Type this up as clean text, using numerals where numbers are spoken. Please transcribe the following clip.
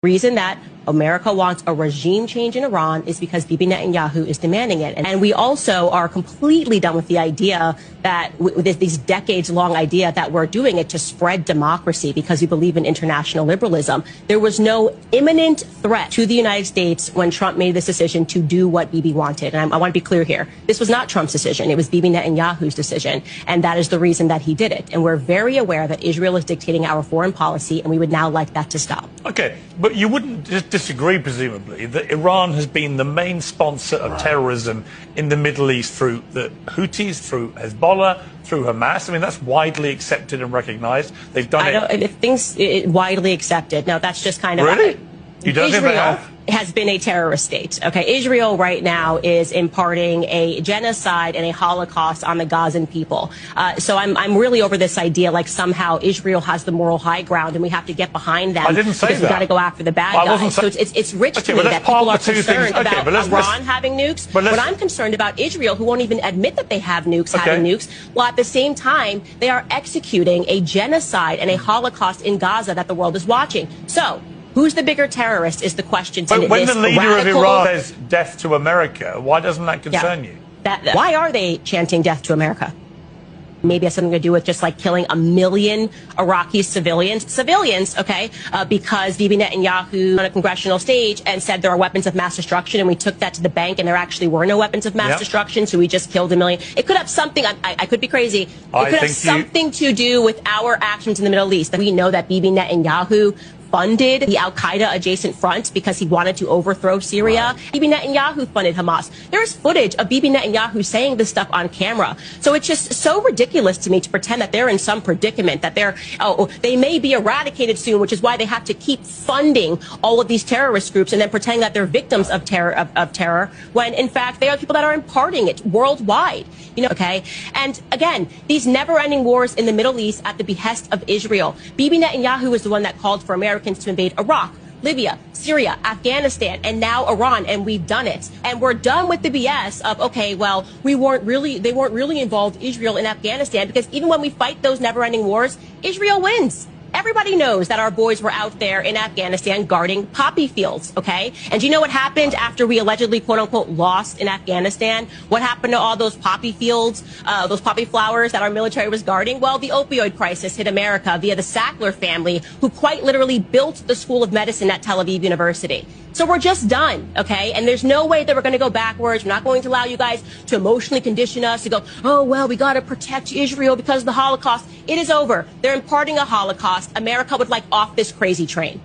Reason that America wants a regime change in Iran is because Bibi Netanyahu is demanding it. And we also are completely done with the idea that, with this decades-long idea that we're doing it to spread democracy because we believe in international liberalism. There was no imminent threat to the United States when Trump made this decision to do what Bibi wanted. And I want to be clear here. This was not Trump's decision. It was Bibi Netanyahu's decision. And that is the reason that he did it. And we're very aware that Israel is dictating our foreign policy, and we would now like that to stop. Okay, but you wouldn't disagree, presumably, that Iran has been the main sponsor of terrorism in the Middle East through the Houthis, through Hezbollah, through Hamas. I mean, that's widely accepted and recognized. They've done widely accepted. No, that's just kind of... Really? You don't think they have? Has been a terrorist state. Okay, Israel right now is imparting a genocide and a Holocaust on the Gazan people. So I'm really over this idea like somehow Israel has the moral high ground and we have to get behind them. I didn't say because that. we got to go after the bad guys. So it's rich to me that people are concerned about Iran having nukes. But I'm concerned about Israel, who won't even admit that they have nukes, having nukes, while at the same time they are executing a genocide and a Holocaust in Gaza that the world is watching. So who's the bigger terrorist is the question. But when the leader of Iran says death to America, why doesn't that concern you? Why are they chanting death to America? Maybe it has something to do with just like killing 1 million Iraqi civilians, okay, because Bibi Netanyahu on a congressional stage and said there are weapons of mass destruction, and we took that to the bank and there actually were no weapons of mass destruction, so we just killed 1 million. It could have something, I could be crazy, it could have something to do with our actions in the Middle East. We know that Bibi Netanyahu funded the al-Qaeda adjacent front because he wanted to overthrow Syria. Bibi Netanyahu funded Hamas. There's footage of Bibi Netanyahu saying this stuff on camera. So it's just so ridiculous to me to pretend that they're in some predicament, that they may be eradicated soon, which is why they have to keep funding all of these terrorist groups and then pretending that they're victims of terror, when in fact they are people that are imparting it worldwide. Okay? And again, these never-ending wars in the Middle East at the behest of Israel. Bibi Netanyahu is the one that called for Americans to invade Iraq, Libya, Syria, Afghanistan, and now Iran, and we've done it. And we're done with the BS of, okay, well, they weren't really involved, Israel, in Afghanistan, because even when we fight those never-ending wars, Israel wins. Everybody knows that our boys were out there in Afghanistan guarding poppy fields, okay? And do you know what happened after we allegedly, quote-unquote, lost in Afghanistan? What happened to all those poppy fields, those poppy flowers that our military was guarding? Well, the opioid crisis hit America via the Sackler family, who quite literally built the School of Medicine at Tel Aviv University. So we're just done, okay? And there's no way that we're going to go backwards. We're not going to allow you guys to emotionally condition us to go, oh, well, we got to protect Israel because of the Holocaust. It is over. They're imparting a Holocaust. America would like off this crazy train.